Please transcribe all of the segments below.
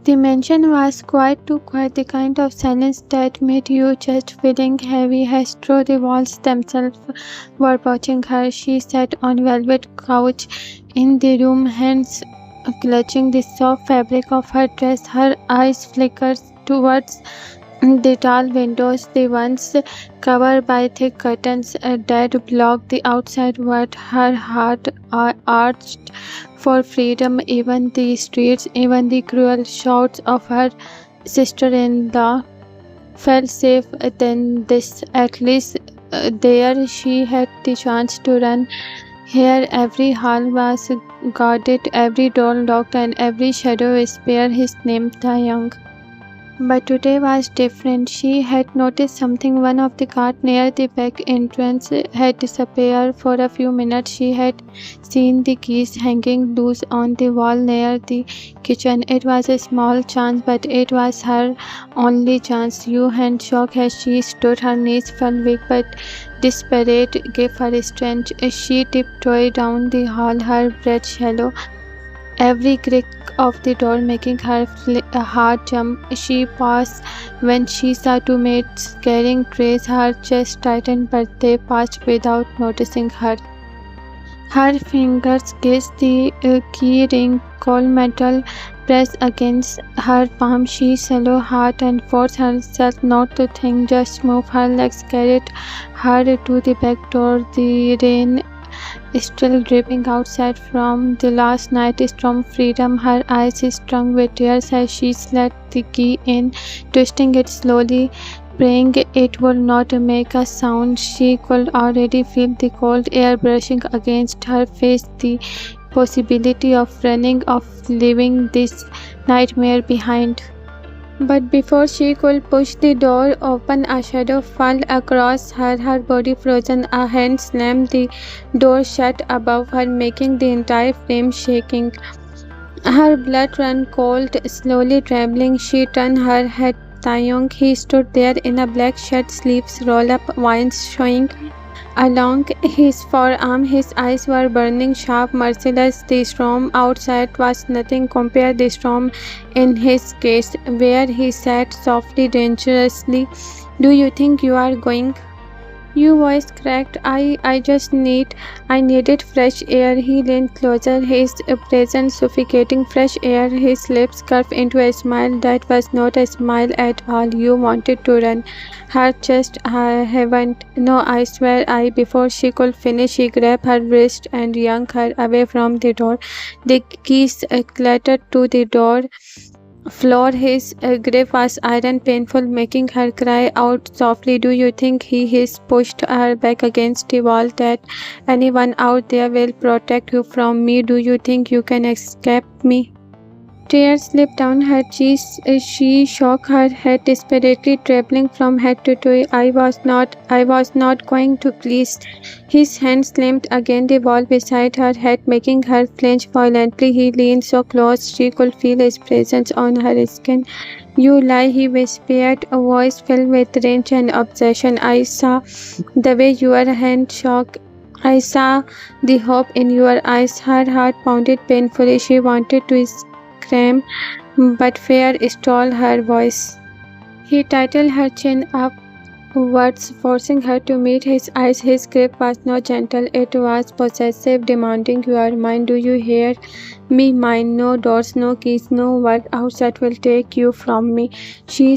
The mansion was quiet, too quiet, the kind of silence that made your chest feeling heavy as though the walls themselves were watching her. She sat on velvet couch in the room, hands clutching the soft fabric of her dress. Her eyes flickered towards the tall windows, the ones covered by thick curtains that blocked the outside world. Her heart arched for freedom. Even the streets, even the cruel shouts of her sister-in-law felt safe than this. At least there she had the chance to run. Here every hall was guarded, every door locked, and every shadow whispered his name, Taehyung. But today was different. She had noticed something. One of the carts near the back entrance had disappeared. For a few minutes she had seen the keys hanging loose on the wall near the kitchen. It was a small chance, but it was her only chance. You hand shook as she stood. Her knees felt weak, but desperate gave her strength. She tiptoed down the hall, her breath shallow, every creak of the door making her heart jump. She paused when she saw two maids carrying trays. Her chest tightened, but they passed without noticing her. Her fingers kissed the key ring, cold metal pressed against her palm. She swallowed hard and forced herself not to think, just move. Her legs carried her to the back door. The rain still dripping outside from the last night's storm. Freedom. Her eyes strung with tears as she slid the key in, twisting it slowly, praying it would not make a sound. She could already feel the cold air brushing against her face, the possibility of running, of leaving this nightmare behind. But before she could push the door open, a shadow fell across her, her body frozen. A hand slammed the door shut above her, making the entire frame shaking. Her blood ran cold, slowly trembling. She turned her head. Taehyung, he stood there in a black shirt, sleeves rolled up, veins showing along his forearm. His eyes were burning, sharp, merciless. The storm outside was nothing compared to the storm in his case, where he sat softly, dangerously. "Do you think you are going?" Your voice cracked. I needed fresh air." He leaned closer, his presence suffocating. Fresh air. His lips curved into a smile that was not a smile at all. "You wanted to run." Her chest. "I haven't. No, I swear I." Before she could finish, he grabbed her wrist and yanked her away from the door. The keys clattered to the door floor. His grip was iron, painful, making her cry out softly. "Do you think," he pushed her back against the wall, "that anyone out there will protect you from me? Do you think you can escape me?" Tears slipped down her cheeks. She shook her head, desperately, trembling from head to toe. I was not going to, please." His hand slammed against the wall beside her head, making her flinch violently. He leaned so close she could feel his presence on her skin. "You lie," he whispered, a voice filled with rage and obsession. "I saw the way your hand shook. I saw the hope in your eyes." Her heart pounded painfully. She wanted to scream, but fear stalled her voice. He tightened her chin upwards, forcing her to meet his eyes. His grip was not gentle, it was possessive, demanding, "You are mine. Do you hear me? Mine. No doors, no keys, no world outside will take you from me." She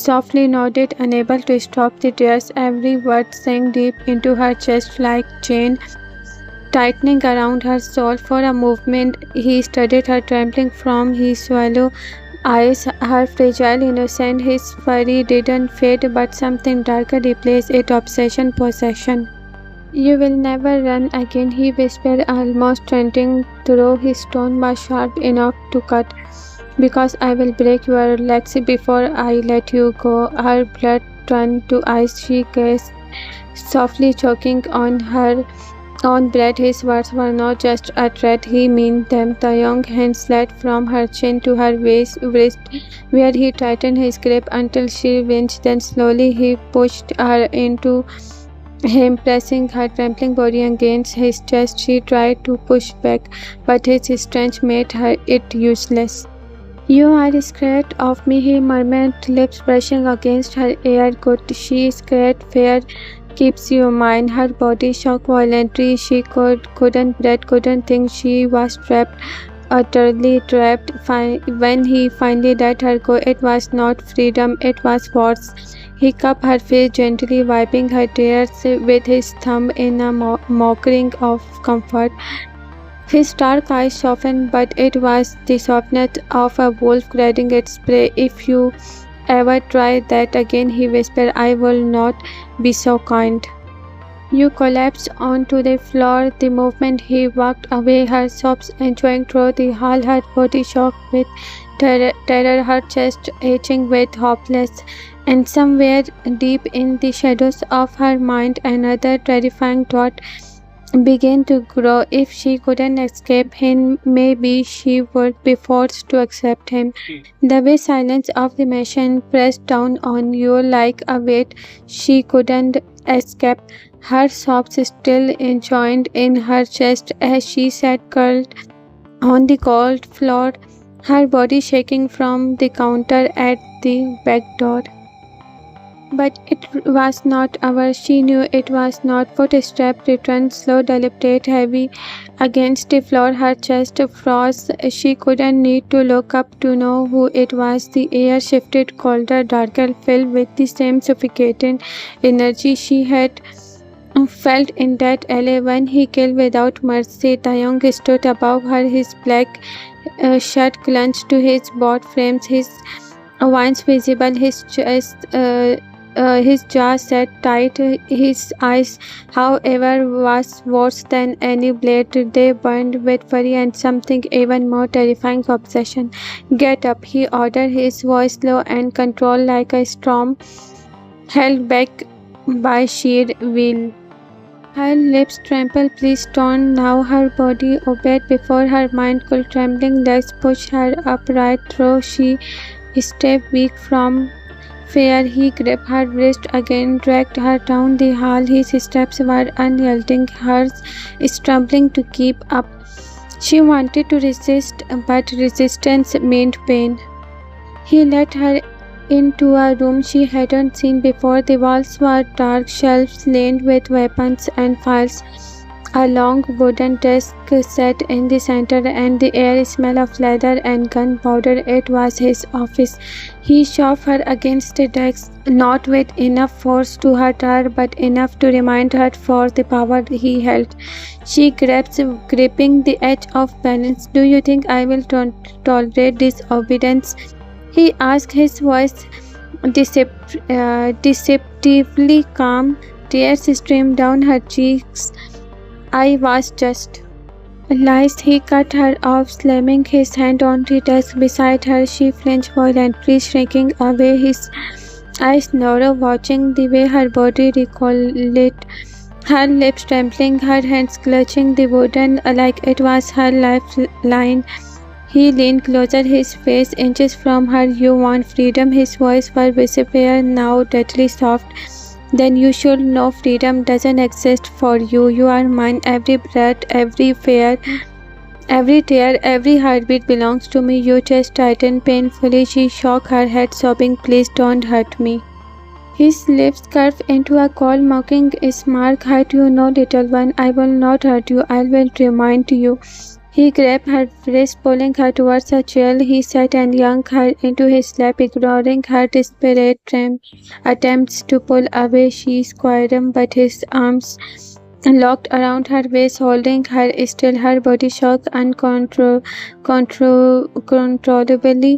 softly nodded, unable to stop the tears. Every word sank deep into her chest like chain, tightening around her soul. For a moment he studied her, trembling from his swallow eyes, her fragile innocence. His fury didn't fade, but something darker replaced it. Obsession, possession. "You will never run again," he whispered, almost chanting, though his tone was sharp enough to cut. "Because I will break your legs before I let you go." Her blood turned to ice. She gasped, softly choking on her own breath. His words were not just a threat, he meant them. Taehyung's hand slid from her chin to her wrist, where he tightened his grip until she winced. Then slowly he pushed her into him, pressing her trembling body against his chest. She tried to push back, but his strength made it useless. "You are scared of me," he murmured, lips brushing against her ear. "Good." She scared. "Fear keeps you mine." Her body shook violently. She couldn't breathe, couldn't think. She was trapped, utterly trapped. When he finally let her go, it was not freedom, it was force. He cupped her face gently, wiping her tears with his thumb in a mockery of comfort. His dark eyes softened, but it was the softness of a wolf guarding its prey. "If you ever try that again," he whispered, "I will not be so kind." You collapsed onto the floor. The moment he walked away, her sobs echoing through the hall, her body shocked with terror, her chest aching with hopelessness. And somewhere deep in the shadows of her mind, another terrifying thought began to grow. If she couldn't escape him, maybe she would be forced to accept him. The way silence of the machine pressed down on you like a weight she couldn't escape. Her sobs still joined in her chest as she sat curled on the cold floor, her body shaking from the counter at the back door. But it was not ours. She knew it was not. Footsteps returned, slow, deliberate, heavy against the floor. Her chest froze. She couldn't need to look up to know who it was. The air shifted, colder, darker, filled with the same suffocating energy she had felt in that alley when he killed without mercy. Taehyung stood above her, his black shirt clenched to his board frames, his veins visible, his jaw set tight, his eyes, however, was worse than any blade. They burned with fury and something even more terrifying, obsession. "Get up," he ordered, his voice low and controlled like a storm held back by sheer will. Her lips trembled. "Please don't now." Her body obeyed before her mind could. Trembling legs pushed her upright through. She stepped weak from fear. He gripped her wrist again, dragged her down the hall. His steps were unyielding, hers stumbling to keep up. She wanted to resist, but resistance meant pain. He led her into a room she hadn't seen before. The walls were dark, shelves lined with weapons and files. A long wooden desk sat in the center, and the air smelled of leather and gunpowder. It was his office. He shoved her against the desk, not with enough force to hurt her, but enough to remind her for the power he held. She grasped, gripping the edge of balance. "Do you think I will tolerate disobedience?" he asked, his voice deceptively calm. Tears streamed down her cheeks. "I was just..." Lies. He cut her off, slamming his hand on the desk beside her. She flinched violently, shrinking away, his eyes narrow, watching the way her body recoiled, her lips trembling, her hands clutching the wooden like it was her lifeline. He leaned closer, his face inches from her. "You want freedom?" His voice was whispered, now deadly soft. "Then you should know freedom doesn't exist for you. You are mine. Every breath, every fear, every tear, every heartbeat belongs to me." Your chest tightened painfully. She shook her head, sobbing, "Please don't hurt me." His lips curved into a cold, mocking smirk. "Hurt you no, little one. I will not hurt you. I will remind you." He grabbed her wrist, pulling her towards a chair. He sat and yanked her into his lap, ignoring her desperate attempts to pull away. She squirmed, but his arms locked around her waist, holding her still. Her body shook uncontrollably.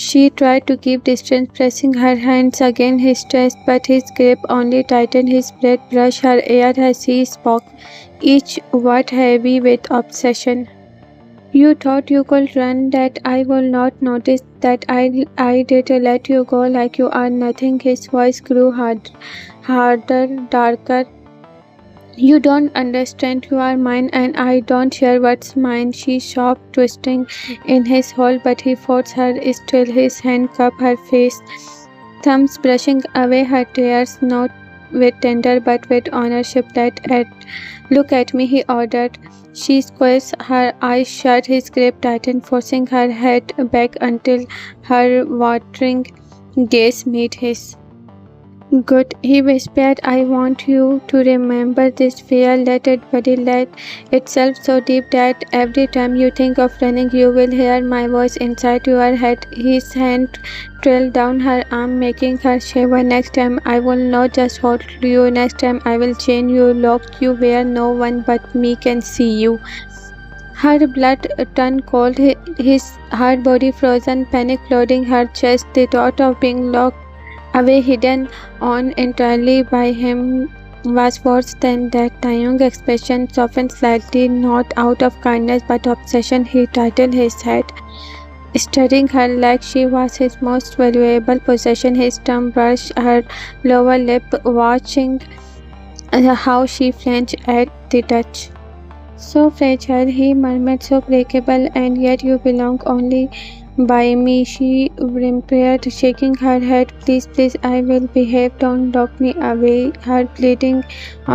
She tried to keep distance, pressing her hands against his chest, but his grip only tightened. His breath brushed her ear as he spoke, each word heavy with obsession. "You thought you could run, that I will not notice, that I did let you go like you are nothing." His voice grew harder, darker. "You don't understand. You are mine, and I don't share what's mine." She sobbed, twisting in his hold, but he forced her still. His hand cupped her face, thumbs brushing away her tears, not with tender but with ownership. "Look at me," he ordered. She squeezed her eyes shut, his grip tightened, forcing her head back until her watering gaze met his. "Good," he whispered. "I want you to remember this fear. Let it let itself so deep that every time you think of running, you will hear my voice inside your head." His hand trailed down her arm, making her shiver. "Next time, I will not just hold you. Next time, I will chain you, lock you where no one but me can see you." Her blood turned cold, her body frozen, panic flooding her chest. The thought of being locked away, hidden on entirely by him, was worse than that. Taehyung's expression softened slightly, not out of kindness but obsession. He tightened his head, studying her like she was his most valuable possession. His thumb brushed her lower lip, watching how she flinched at the touch. "So fragile," he murmured, "so breakable, and yet you belong only by me," she whimpered, shaking her head. "Please, please, I will behave. Don't lock me away." Her pleading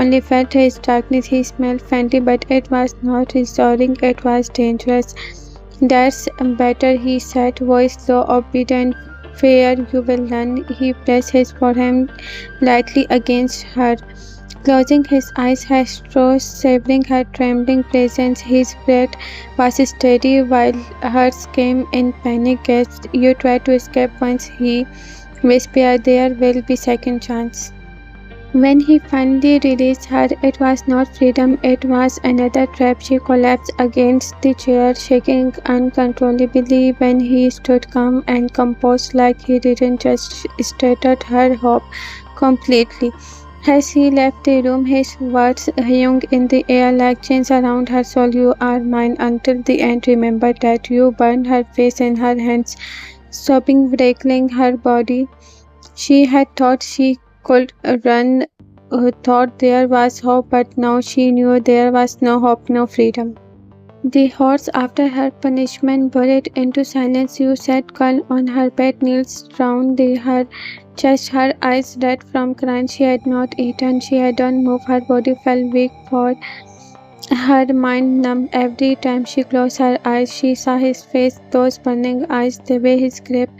only fed his darkness. He smelled faintly, but it was not reassuring, it was dangerous. "That's better," he said, voice low, obedient. "Fear you will learn." He pressed his forehead lightly against her, closing his eyes, savoring her trembling presence. His breath was steady while hers came in panic gasps. "You tried to escape once," he whispered. "There will be second chance." When he finally released her, it was not freedom, it was another trap. She collapsed against the chair, shaking uncontrollably. When he stood calm and composed, like he didn't just shattered her hope completely. As he left the room, his words hung in the air like chains around her soul. "You are mine until the end. Remember that." You burned her face in her hands, sobbing, wriggling her body. She had thought she could run, thought there was hope, but now she knew there was no hope, no freedom. The horse, after her punishment, burrowed into silence. You sat curled on her bed, kneels round her chest, her eyes red from crying. She had not eaten, she hadn't moved, her body felt weak, for her mind numb. Every time she closed her eyes, she saw his face, those burning eyes, the way his grip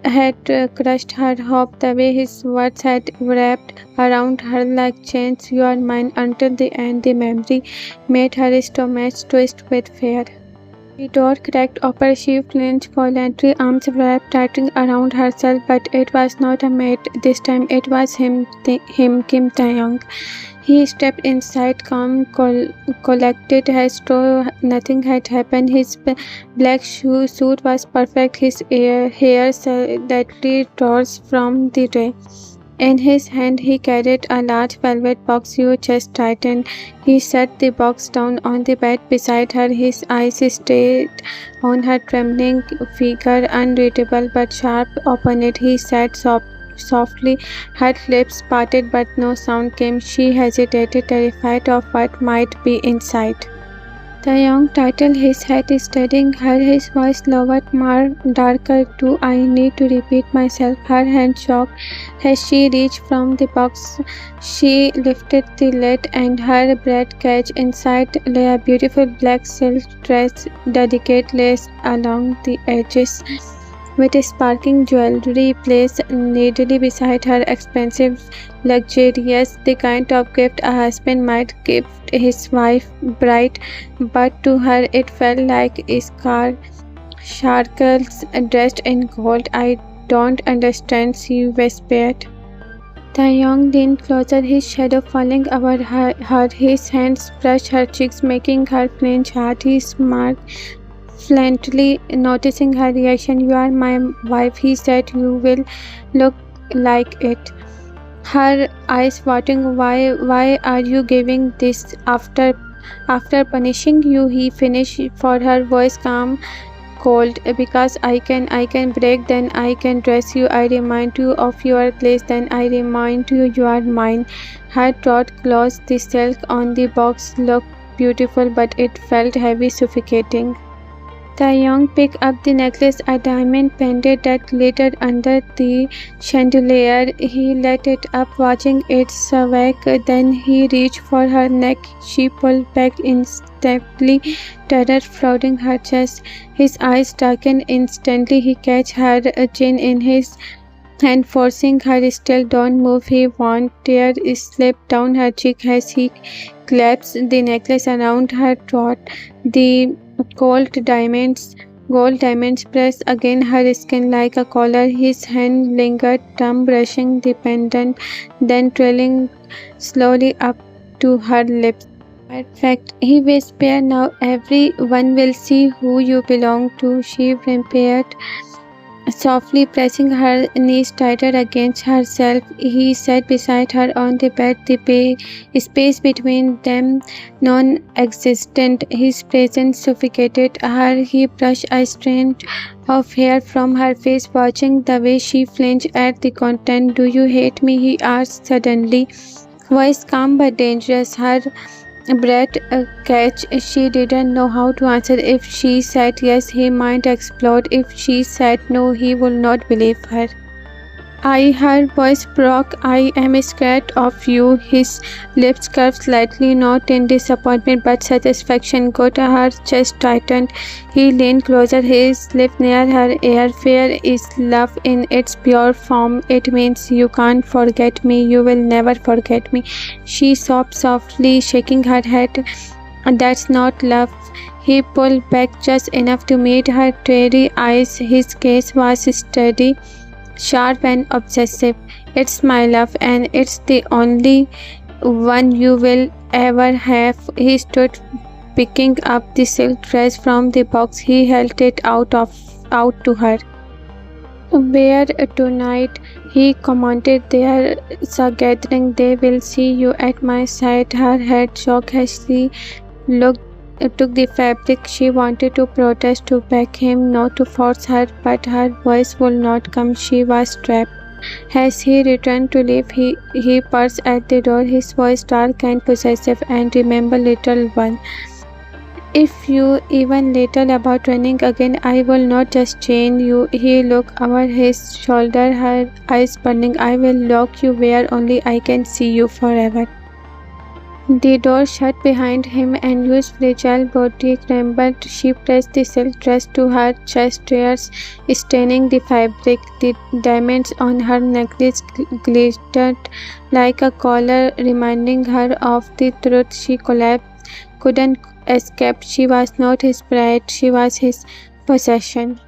had crushed her hope, the way his words had wrapped around her like chains. "You are mine until the end." The memory made her stomach twist with fear. The door cracked open. She flinched violently, arms wrapped tightly around herself. But it was not a mate this time. It was him, Kim Taehyung. He stepped inside, calm, collected, as though nothing had happened. His black suit was perfect, his hair slightly tossed from the day. In his hand he carried a large velvet box. You just tightened. He set the box down on the bed beside her. His eyes stayed on her trembling figure, unreadable but sharp upon it. He said softly, her lips parted but no sound came. She hesitated, terrified of what might be inside. Taehyung titled his head, studying her, his voice lowered, more darker. "Do I need to repeat myself?" Her hand shook as she reached from the box. She lifted the lid, and her breath caught. Inside lay a beautiful black silk dress, delicate lace along the edges, with sparkling jewelry placed neatly beside her. Expensive, luxurious, the kind of gift a husband might give his wife, bright, but to her it felt like sparkles dressed in gold. "I don't understand," she whispered. Taehyung leaned closer, his shadow falling over her. His hands brushed her cheeks, making her flinch hard. He smiled faintly, noticing her reaction. "You are my wife," he said. "You will look like it." Her eyes watering. Why are you giving this after punishing you?" he finished for her, voice calm, cold. "Because I can break, then I can dress you. I remind you of your place, then I remind you you are mine." Her throat closed. The silk on the box looked beautiful, but it felt heavy, suffocating. Taehyung picked up the necklace, a diamond pendant that glittered under the chandelier. He lit it up, watching it sway. Then he reached for her neck. She pulled back instantly, terror flooding her chest. His eyes darkened instantly. He caught her chin in his hand, forcing her still. Don't move, he warned. Tears slipped down her cheek as he clasped the necklace around her throat. The gold diamonds pressed against her skin like a collar. His hand lingered, thumb brushing the pendant, then trailing slowly up to her lips. Perfect, he whispered. Now everyone will see who you belong to. She whimpered softly, pressing her knees tighter against herself. He sat beside her on the bed, the space between them non-existent. His presence suffocated her. He brushed a strand of hair from her face, watching the way she flinched at the content. Do you hate me? He asked suddenly, voice calm but dangerous. Her breath catch. She didn't know how to answer. If she said yes, he might explode. If she said no, he would not believe her. Her voice broke. I am scared of you. His lips curved slightly, not in disappointment but satisfaction. Good. Her chest tightened. He leaned closer, his lip near her ear. Fear is love in its pure form. It means you can't forget me. You will never forget me. She sobbed softly, shaking her head. That's not love. He pulled back just enough to meet her teary eyes. His gaze was steady, sharp and obsessive. It's my love, and it's the only one you will ever have. He stood, picking up the silk dress from the box. He held it out to her. Wear tonight, he commanded. There's a gathering. They will see you at my side. Her head shook as she took the fabric. She wanted to protest, to beg him not to force her, but her voice would not come. She was trapped. As he returned to leave, he paused at the door, his voice dark and possessive. And remember, little one, if you even little about running again, I will not just chain you. He looked over his shoulder, her eyes burning. I will lock you where only I can see you forever. The door shut behind him, and Yu's fragile body trembled. She pressed the silk dress to her chest, tears staining the fabric. The diamonds on her necklace glittered like a collar, reminding her of the truth she couldn't escape. She was not his bride, she was his possession.